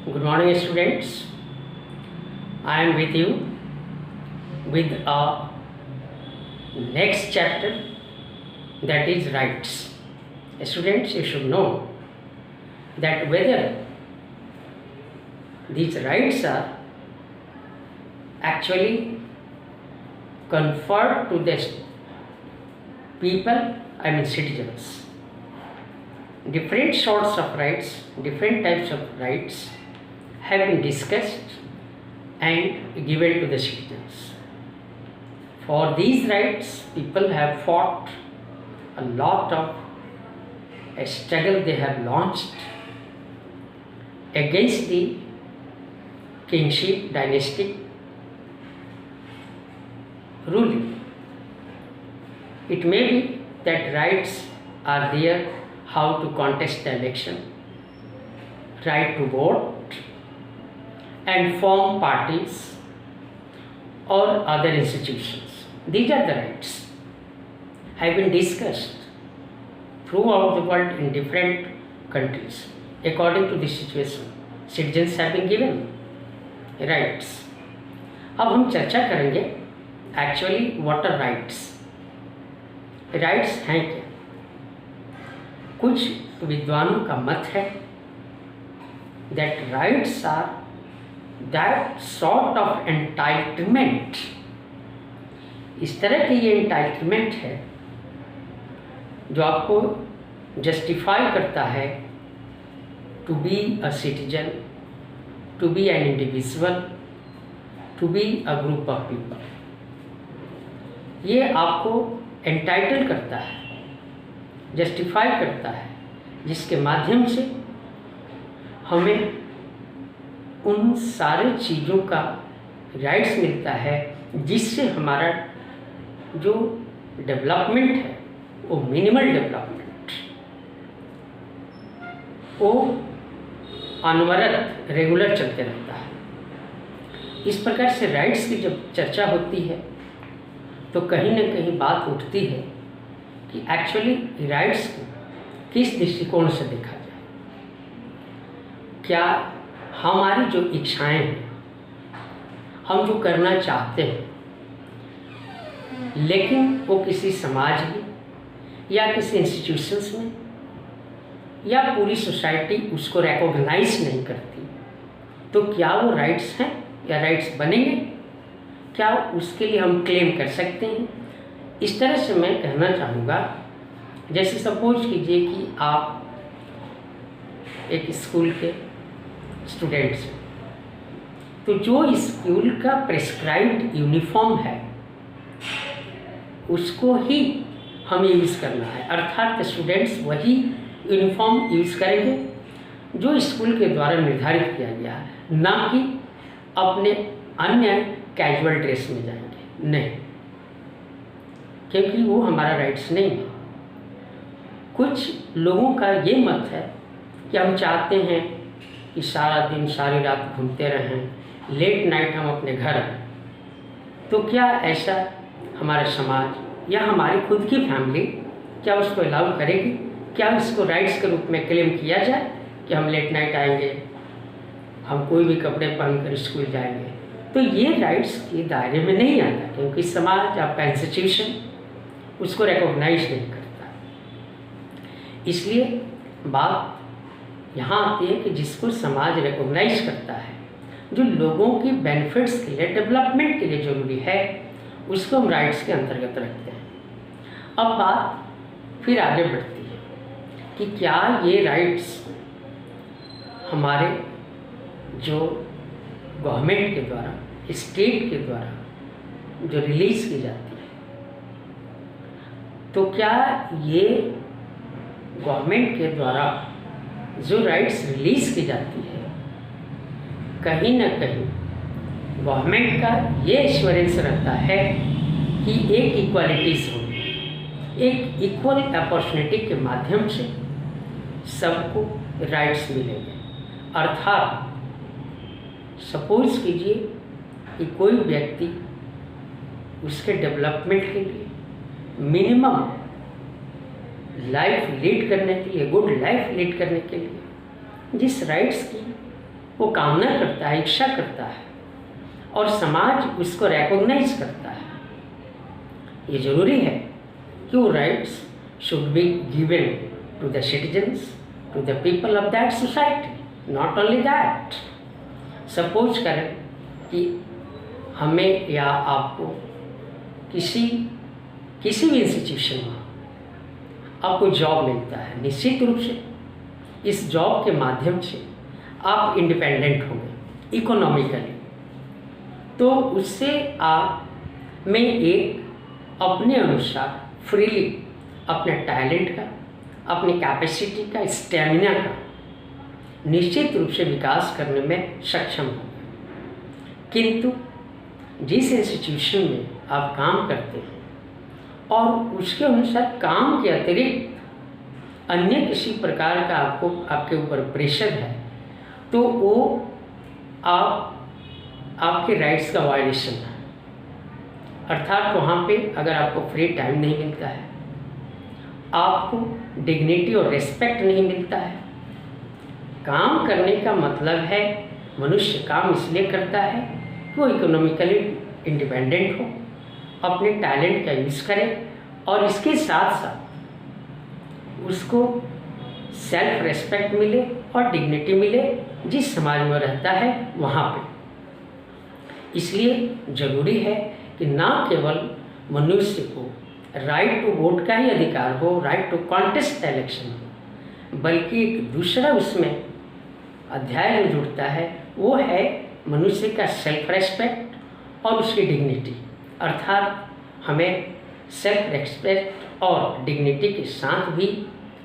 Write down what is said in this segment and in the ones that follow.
Good morning, students. I am with you with our next chapter, that is rights. Students, you should know that whether these rights are actually conferred to the people, I mean citizens. Different sorts of rights, different types of rights have been discussed and given to the citizens. For these rights, people have fought a lot of a struggle they have launched against the kingship dynastic ruling. It may be that rights are there, how to contest the election, right to vote, and form parties or other institutions. These are the rights have been discussed throughout the world in different countries. According to the situation, citizens have been given rights. अब हम चर्चा करेंगे actually what are rights. Rights हैं क्या? कुछ विद्वानों का मत है that rights are that sort of entitlement. इस तरह की ये एंटाइटलमेंट है जो आपको जस्टिफाई करता है to be a citizen, to be an individual, to be a group of people. ये आपको एंटाइटल करता है, जस्टिफाई करता है, जिसके माध्यम से हमें उन सारे चीज़ों का राइट्स मिलता है जिससे हमारा जो डेवलपमेंट है वो मिनिमल डेवलपमेंट, वो अनवरत रेगुलर चलते रहता है. इस प्रकार से राइट्स की जब चर्चा होती है तो कहीं ना कहीं बात उठती है कि एक्चुअली राइट्स को किस दृष्टिकोण से देखा जाए. क्या हमारी जो इच्छाएं हैं, हम जो करना चाहते हैं, लेकिन वो किसी समाज में या किसी इंस्टीट्यूशंस में या पूरी सोसाइटी उसको रिकॉग्नाइज नहीं करती, तो क्या वो राइट्स हैं या राइट्स बनेंगे? क्या उसके लिए हम क्लेम कर सकते हैं? इस तरह से मैं कहना चाहूँगा, जैसे सपोज कीजिए कि आप एक स्कूल के स्टूडेंट्स हैं, तो जो स्कूल का प्रेस्क्राइब्ड यूनिफॉर्म है उसको ही हमें यूज़ करना है. अर्थात स्टूडेंट्स वही यूनिफॉर्म यूज़ करेंगे जो स्कूल के द्वारा निर्धारित किया गया है, ना कि अपने अन्य कैजुअल ड्रेस में जाएंगे. नहीं, क्योंकि वो हमारा राइट्स नहीं है. कुछ लोगों का ये मत है कि हम चाहते हैं कि सारा दिन सारी रात घूमते रहें, लेट नाइट हम अपने घर आएँ. तो क्या ऐसा हमारा समाज या हमारी खुद की फैमिली क्या उसको अलाउ करेगी? क्या इसको राइट्स के रूप में क्लेम किया जाए कि हम लेट नाइट आएंगे, हम कोई भी कपड़े पहनकर स्कूल जाएंगे? तो ये राइट्स के दायरे में नहीं आता, क्योंकि समाज, आपका इंस्टीट्यूशन उसको रिकॉग्नाइज नहीं करता. इसलिए बात यहाँ आती है कि जिसको समाज रिकॉग्नाइज करता है, जो लोगों की बेनिफिट्स के लिए, डेवलपमेंट के लिए ज़रूरी है, उसको हम राइट्स के अंतर्गत रखते हैं. अब बात फिर आगे बढ़ती है कि क्या ये राइट्स हमारे जो गवर्नमेंट के द्वारा, स्टेट के द्वारा जो रिलीज़ की जाती है, तो क्या ये गवर्नमेंट के द्वारा जो राइट्स रिलीज़ की जाती है, कहीं ना कहीं गवर्नमेंट का ये एश्योरेंस रहता है कि एक इक्वालिटीज़ होगी, एक इक्वल अपॉर्चुनिटी के माध्यम से सबको राइट्स मिलेंगे. अर्थात सपोज कीजिए कि कोई व्यक्ति उसके डेवलपमेंट के लिए मिनिमम लाइफ लीड करने के लिए, गुड लाइफ लीड करने के लिए जिस राइट्स की वो कामना करता है, इच्छा करता है और समाज उसको रिकॉग्नाइज करता है। ये जरूरी है कि वो rights should be given to the citizens, to the people of that society. Not only that, suppose करें कि हमें या आपको किसी भी इंस्टीट्यूशन में आपको जॉब मिलता है, निश्चित रूप से इस जॉब के माध्यम से आप इंडिपेंडेंट होंगे इकोनॉमिकली, तो उससे आप में एक अपने अनुसार फ्रीली अपने टैलेंट का, अपनी कैपेसिटी का, स्टैमिना का निश्चित रूप से विकास करने में सक्षम होंगे। किंतु जिस इंस्टीट्यूशन में आप काम करते हैं और उसके अनुसार काम के अतिरिक्त अन्य किसी प्रकार का आपके ऊपर प्रेशर है, तो वो आपके राइट्स का वायलेशन है। अर्थात वहाँ पे अगर आपको फ्री टाइम नहीं मिलता है, आपको डिग्निटी और रिस्पेक्ट नहीं मिलता है। काम करने का मतलब है मनुष्य काम इसलिए करता है कि वो इकोनॉमिकली इंडिपेंडेंट हो, अपने टैलेंट का यूज़ करे और इसके साथ साथ उसको सेल्फ रेस्पेक्ट मिले और डिग्निटी मिले जिस समाज में रहता है वहाँ पे। इसलिए ज़रूरी है कि ना केवल मनुष्य को राइट टू वोट का ही अधिकार हो, राइट टू कॉन्टेस्ट इलेक्शन हो, बल्कि एक दूसरा उसमें अध्याय में जुड़ता है, वो है मनुष्य का सेल्फ रेस्पेक्ट और उसकी डिग्निटी। अर्थात हमें सेल्फ रेस्पेक्ट और डिग्निटी के साथ भी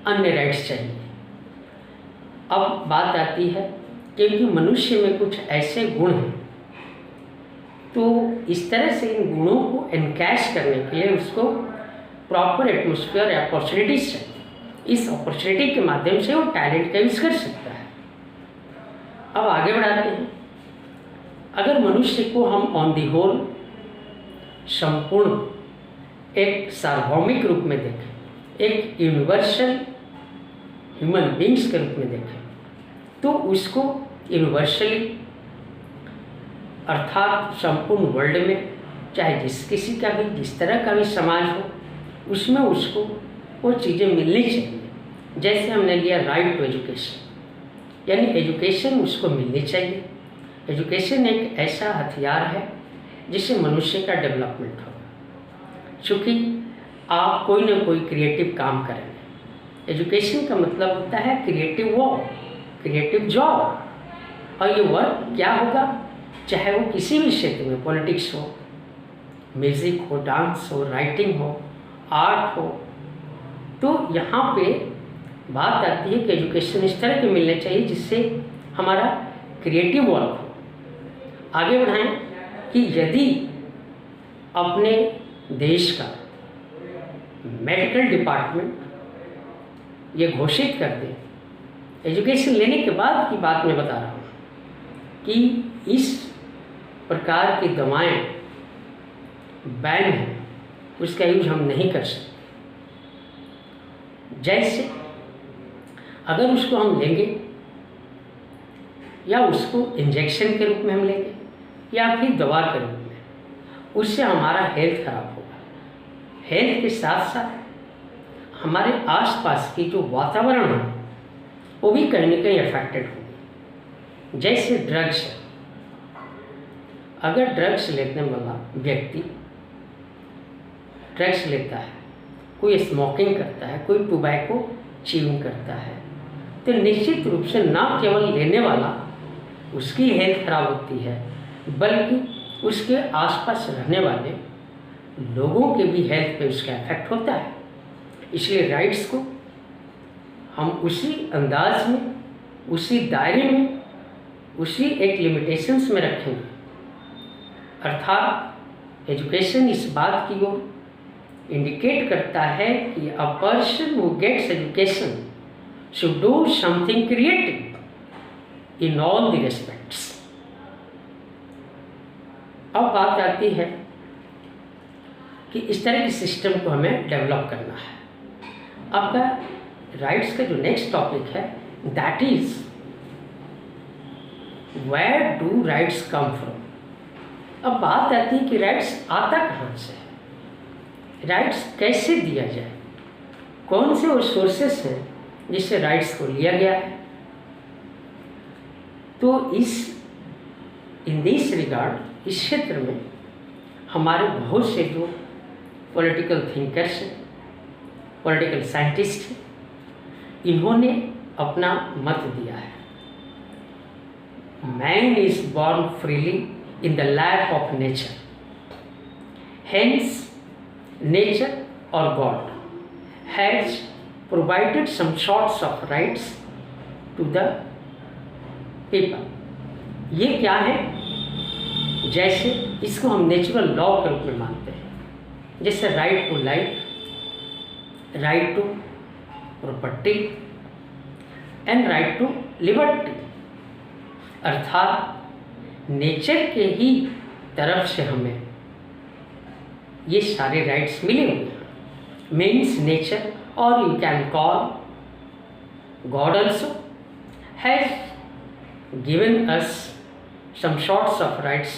अन्य राइट्स चाहिए। अब बात आती है क्योंकि मनुष्य में कुछ ऐसे गुण हैं, तो इस तरह से इन गुणों को एनकैश करने के लिए उसको प्रॉपर एटमॉस्फेयर या अपॉर्चुनिटीज चाहिए। इस अपॉर्चुनिटी के माध्यम से वो टैलेंट का यूज़ कर सकता है। अब आगे बढ़ाते हैं। अगर मनुष्य को हम ऑन दी होल संपूर्ण एक सार्वभौमिक रूप में देखें, एक यूनिवर्सल ह्यूमन बींग्स के रूप में देखें, तो उसको यूनिवर्सली अर्थात संपूर्ण वर्ल्ड में चाहे किसी का भी जिस तरह का भी समाज हो, उसमें उसको वो चीज़ें मिलनी चाहिए। जैसे हमने लिया राइट टू एजुकेशन, यानी एजुकेशन उसको मिलनी चाहिए। एजुकेशन एक ऐसा हथियार है जिससे मनुष्य का डेवलपमेंट होगा। चूँकि आप कोई ना कोई क्रिएटिव काम करेंगे, एजुकेशन का मतलब होता है क्रिएटिव वर्क, क्रिएटिव जॉब। और ये वर्क क्या होगा, चाहे वो किसी भी क्षेत्र में, पॉलिटिक्स हो, म्यूज़िक हो, डांस हो, राइटिंग हो, आर्ट हो। तो यहाँ पे बात आती है कि एजुकेशन इस तरह के मिलने चाहिए जिससे हमारा क्रिएटिव वर्क हो। आगे बढ़ाएं कि यदि अपने देश का मेडिकल डिपार्टमेंट ये घोषित कर दे, एजुकेशन लेने के बाद की बात मैं बता रहा हूँ, कि इस प्रकार की दवाएं बैन है, उसका यूज हम नहीं कर सकते। जैसे अगर उसको हम लेंगे या उसको इंजेक्शन के रूप में हम लेंगे या फिर दवा के रूप में, उससे हमारा हेल्थ खराब होगा। हेल्थ के साथ साथ हमारे आसपास की जो वातावरण है वो भी कहीं ना कहीं अफेक्टेड होगी। जैसे ड्रग्स है, अगर ड्रग्स लेने वाला व्यक्ति ड्रग्स लेता है, कोई स्मोकिंग करता है, कोई टोबैको च्यूइंग करता है, तो निश्चित रूप से ना केवल लेने वाला उसकी हेल्थ खराब होती है, बल्कि उसके आसपास रहने वाले लोगों के भी हेल्थ पे उसका इफेक्ट होता है। इसलिए राइट्स को हम उसी अंदाज में, उसी दायरे में, उसी एक लिमिटेशंस में रखेंगे। अर्थात एजुकेशन इस बात की ओर इंडिकेट करता है कि a person who gets education should do something creative in all the respects। अब बात आती है कि इस तरह के सिस्टम को हमें डेवलप करना है। आपका राइट्स का जो नेक्स्ट टॉपिक है that is where do rights come from. अब बात आती है कि राइट्स आता कहाँ से है, राइट्स कैसे दिया जाए, कौन से वो सोर्सेस हैं जिससे राइट्स को लिया गया है। तो इन दिस रिगार्ड इस क्षेत्र में हमारे बहुत से जो पॉलिटिकल थिंकर्स हैं, पॉलिटिकल साइंटिस्ट हैं, इन्होंने अपना मत दिया है। Man is born freely in the lap of nature, hence nature और god has provided some sorts of rights to the people. ये क्या है, जैसे इसको हम नेचुरल लॉ के रूप में मानते हैं, जैसे right to life, right to property and right to liberty. अर्थात नेचर के ही तरफ से हमें ये सारे राइट्स मिले हुए हैं। मीन्स नेचर, और you can call God also, has given us some sorts of rights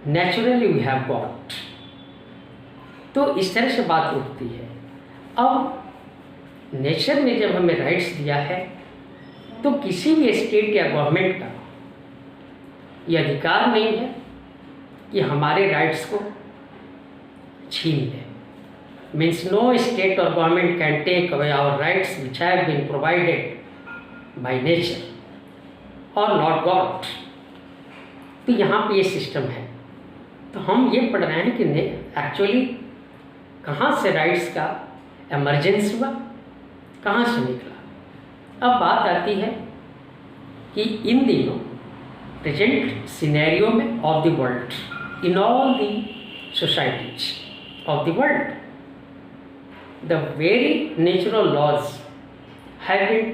naturally we have got। तो इस तरह से बात उठती है। अब नेचर ने जब हमें राइट्स दिया है तो किसी भी स्टेट या गवर्नमेंट का ये अधिकार नहीं है कि हमारे राइट्स को छीन ले। मीन्स नो स्टेट और government can take away our rights which have been provided by nature और नॉट गॉड। तो यहाँ पे ये सिस्टम है। तो हम ये पढ़ रहे हैं कि एक्चुअली कहाँ से राइट्स का एमरजेंस हुआ, कहाँ से निकला। अब बात आती है कि इन दिनों प्रेजेंट सिनेरियो में of the world, in all the societies of the world, the very natural laws have been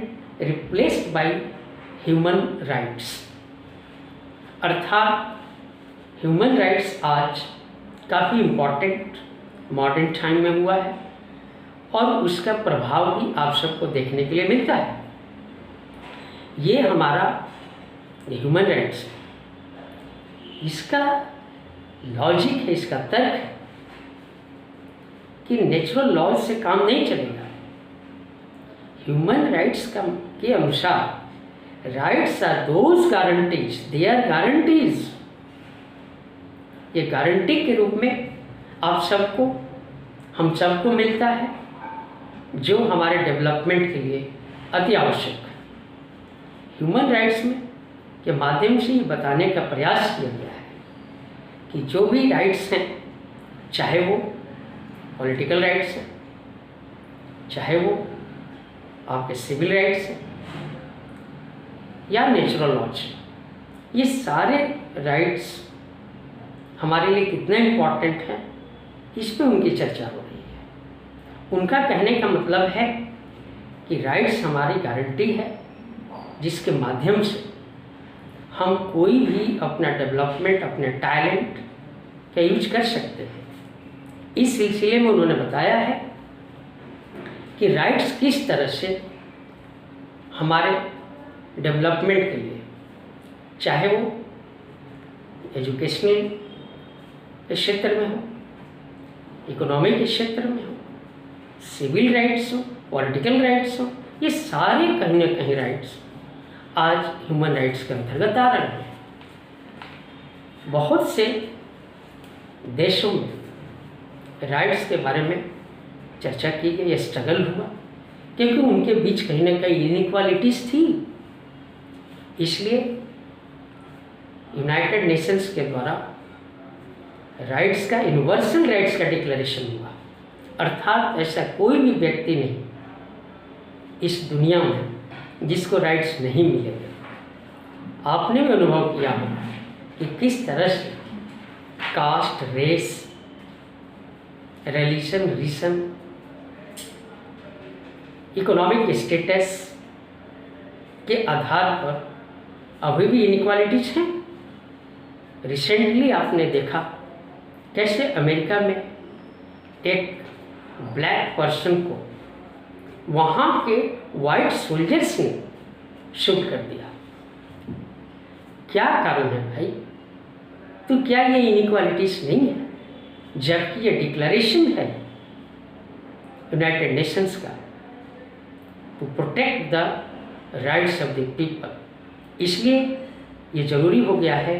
replaced by human rights. अर्थात ह्यूमन राइट्स आज काफ़ी इम्पॉर्टेंट मॉडर्न टाइम में हुआ है और उसका प्रभाव भी आप सबको देखने के लिए मिलता है। ये हमारा ह्यूमन राइट्स है, इसका लॉजिक है, इसका तर्क है कि नेचुरल लॉज से काम नहीं चलेगा। ह्यूमन राइट्स के अनुसार rights are those guarantees, they are guarantees. ये गारंटी के रूप में आप सबको, हम सबको मिलता है, जो हमारे डेवलपमेंट के लिए अति आवश्यक है। ह्यूमन राइट्स में के माध्यम से ये बताने का प्रयास किया गया है कि जो भी राइट्स हैं, चाहे वो पॉलिटिकल राइट्स हैं, चाहे वो आपके सिविल राइट्स हैं या नेचुरल लॉज, ये सारे राइट्स हमारे लिए कितने इम्पॉर्टेंट हैं, इस पे उनकी चर्चा हो रही है। उनका कहने का मतलब है कि राइट्स हमारी गारंटी है जिसके माध्यम से हम कोई भी अपना डेवलपमेंट, अपने टैलेंट का यूज कर सकते हैं। इस सिलसिले में उन्होंने बताया है कि राइट्स किस तरह से हमारे डेवलपमेंट के लिए, चाहे वो एजुकेशनल के क्षेत्र में हो, इकोनॉमी के क्षेत्र में हो, सिविल राइट्स हो, पॉलिटिकल राइट्स हो, ये सारे कहीं ना कहीं राइट्स आज ह्यूमन राइट्स के अंतर्गत आ रहे हैं। बहुत से देशों में राइट्स के बारे में चर्चा की गई, स्ट्रगल हुआ, क्योंकि उनके बीच कहीं ना कहीं इनइक्वालिटीज़ थी। इसलिए यूनाइटेड नेशंस के द्वारा राइट्स का, यूनिवर्सल राइट्स का डिक्लेरेशन हुआ। अर्थात ऐसा कोई भी व्यक्ति नहीं इस दुनिया में जिसको राइट्स नहीं मिलेंगे। आपने भी अनुभव किया होगा कि किस तरह से caste, race, religion, region, economic status के आधार पर अभी भी इनइक्वालिटीज हैं। रिसेंटली आपने देखा कैसे अमेरिका में एक ब्लैक पर्सन को वहाँ के वाइट सोल्जर्स ने शूट कर दिया। क्या कारण है भाई? तो क्या ये इनइक्वालिटीज नहीं है? जबकि ये डिक्लेरेशन है यूनाइटेड नेशंस का to protect the rights of the people. इसलिए ये ज़रूरी हो गया है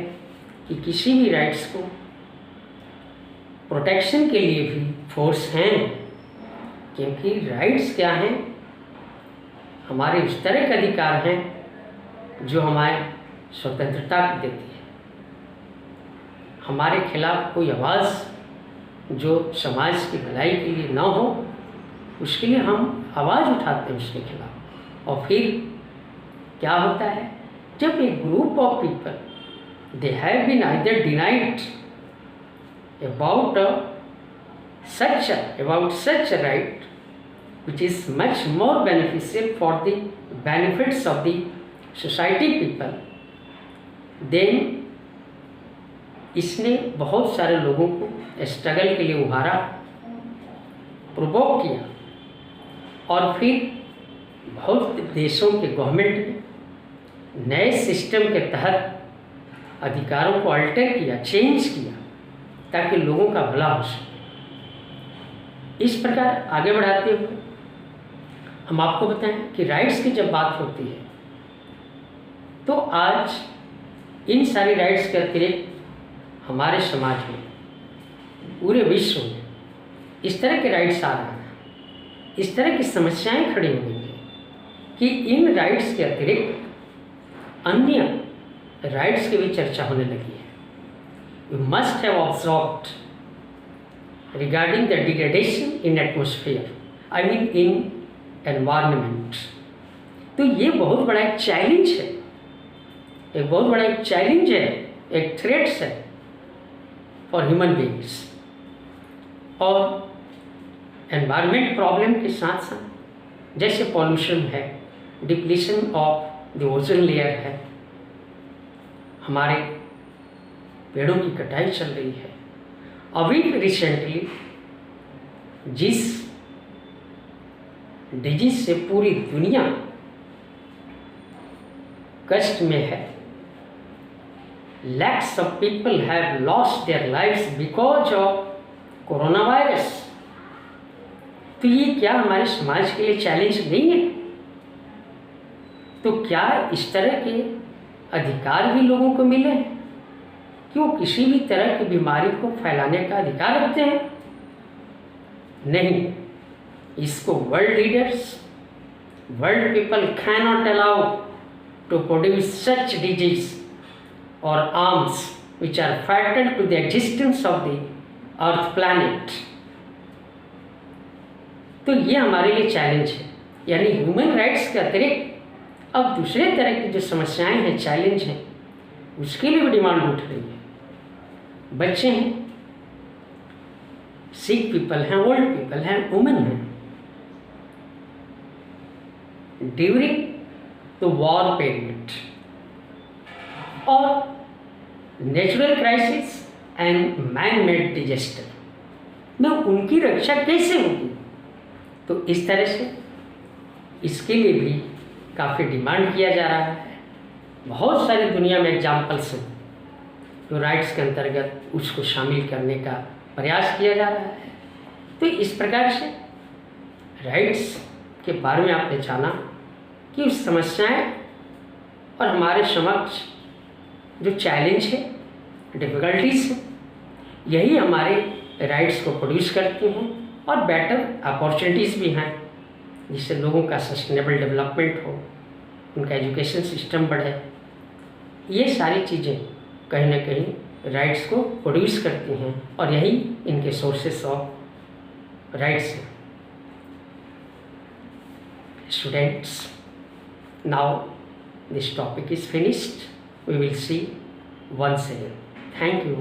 कि किसी भी राइट्स को प्रोटेक्शन के लिए भी फोर्स हैं, क्योंकि राइट्स क्या हैं? हमारे उस तरह के अधिकार हैं जो हमारे स्वतंत्रता को देती है। हमारे खिलाफ कोई आवाज़ जो समाज की भलाई के लिए ना हो, उसके लिए हम आवाज़ उठाते हैं उसके खिलाफ। और फिर क्या होता है? जब एक group of people they have been either denied about such a right which is much more beneficial for the benefits of the society people, then इसने बहुत सारे लोगों को स्ट्रगल के लिए उभारा, प्रोवोक किया, और फिर बहुत देशों के गवर्नमेंट ने नए सिस्टम के तहत अधिकारों को अल्टर किया, चेंज किया, ताकि लोगों का भला हो सके। इस प्रकार आगे बढ़ाते हुए हम आपको बताएं कि राइट्स की जब बात होती है तो आज इन सारी राइट्स के अतिरिक्त हमारे समाज में, पूरे विश्व में इस तरह के राइट्स आ रहे हैं, इस तरह की समस्याएं खड़ी हो गई हैं कि इन राइट्स के अतिरिक्त अन्य राइट्स की भी चर्चा होने लगी है। You must have observed regarding the degradation in atmosphere, I mean in environment। तो ये बहुत बड़ा एक चैलेंज है, एक बहुत बड़ा एक चैलेंज है, एक थ्रेट्स है फॉर ह्यूमन बीइंग्स। और एनवायरनमेंट प्रॉब्लम के साथ साथ जैसे पॉल्यूशन है, depletion of the ozone layer है, हमारे पेड़ों की कटाई चल रही है। अभी रिसेंटली जिस डिजीज से पूरी दुनिया कष्ट में है, lakhs of people have lost their lives because of corona virus. तो ये क्या हमारे समाज के लिए चैलेंज नहीं है? तो क्या इस तरह के अधिकार भी लोगों को मिले हैं कि वो किसी भी तरह की बीमारी को फैलाने का अधिकार रखते हैं? नहीं। इसको world leaders, world people can not allow to produce such disease और arms which are fatal to the existence of the earth planet. तो ये हमारे लिए चैलेंज है। यानी ह्यूमन राइट्स के अतिरिक्त अब दूसरे तरह की जो समस्याएं हैं, चैलेंज हैं, उसके लिए भी डिमांड उठ रही है। बच्चे हैं, सिक पीपल हैं, ओल्ड पीपल हैं, वुमेन हैं। ड्यूरिंग द वॉर पीरियड और natural crisis and man made disaster में उनकी रक्षा कैसे होगी? तो इस तरह से इसके लिए भी काफ़ी डिमांड किया जा रहा है। बहुत सारी दुनिया में एग्जाम्पल्स हैं जो राइट्स के अंतर्गत उसको शामिल करने का प्रयास किया जा रहा है। तो इस प्रकार से राइट्स के बारे में आपने जाना कि उस समस्याएं और हमारे समक्ष जो चैलेंज है, डिफ़िकल्टीज हैं, यही हमारे राइट्स को प्रोड्यूस करती हैं और बेटर अपॉर्चुनिटीज़ भी हैं जिससे लोगों का सस्टेनेबल डेवलपमेंट हो, उनका एजुकेशन सिस्टम बढ़े। ये सारी चीज़ें कहीं ना कहीं राइट्स को प्रोड्यूस करती हैं और यही इनके सोर्सेस ऑफ राइट्स हैं। Students, now this topic is finished, we will see once again. Thank you.